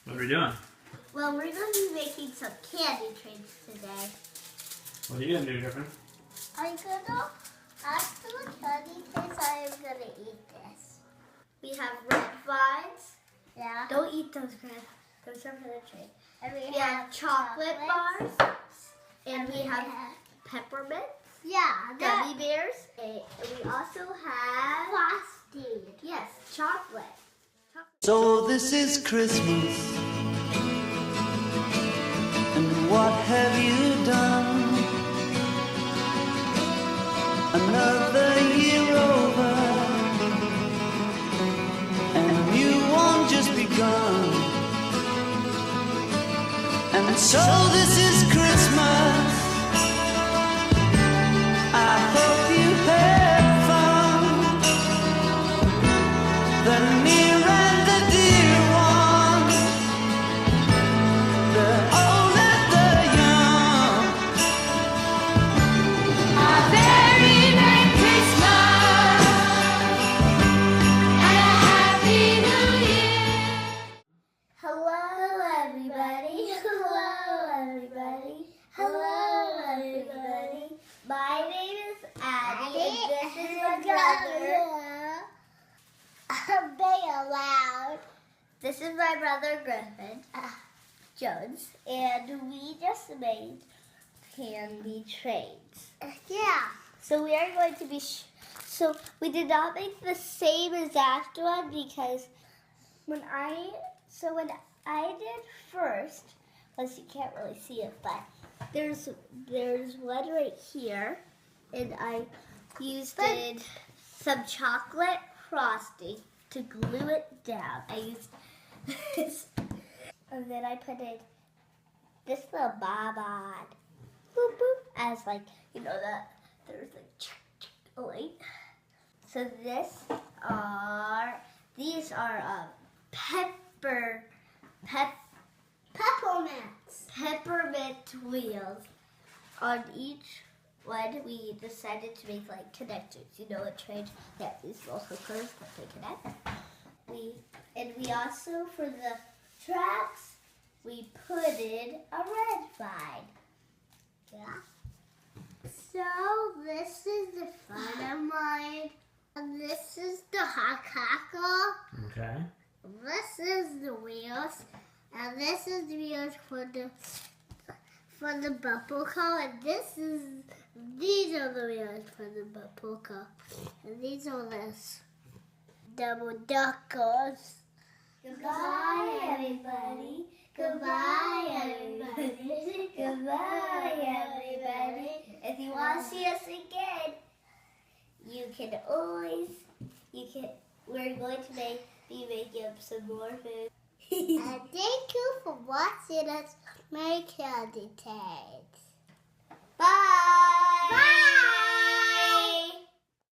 What are we doing? Well, we're going to be making some candy trains today. What are you going to do, Griffin? I'm going to ask the candy trains I am going to eat this. We have red vines. Yeah. Don't eat those, Greg. Those are for the train. And we have chocolate bars. And we have peppermint. Yeah. Gummy bears. And we also have frosting. Yes, chocolate. So this is Christmas, and what have you done? Another year over, and a new one just begun. And so this is Christmas. I hope you had fun. The near and the dear ones, the old and the young. A very Merry Christmas and a Happy New Year. Hello, everybody. Hello, everybody. Hello, everybody. My name is Addie, and this is my brother. Bay aloud. This is my brother Griffin Jones, and we just made candy trains. Yeah. So we are going to be. So we did not make the same exact one because when I did first, unless you can't really see it, but there's one right here, and I used some chocolate frosting to glue it down. I used this, and then I put in this little bob on, boop boop, as like there's like light. So these are peppermint wheels. On each one, we decided to make like connectors. You know, a train that these little hookers that they connect. We also, for the tracks, we put in a red vine. Yeah. So this is the front of mine, and this is the hot cockle. Okay. This is the wheels, and this is the wheels for the bubble car, and these are the wheels for the bubble car, and these are the double duckers. Goodbye, everybody. Goodbye, everybody. Goodbye, everybody. If you want to see us again, we're going to be making up some more food. And thank you for watching us make candy trains. Bye! Bye!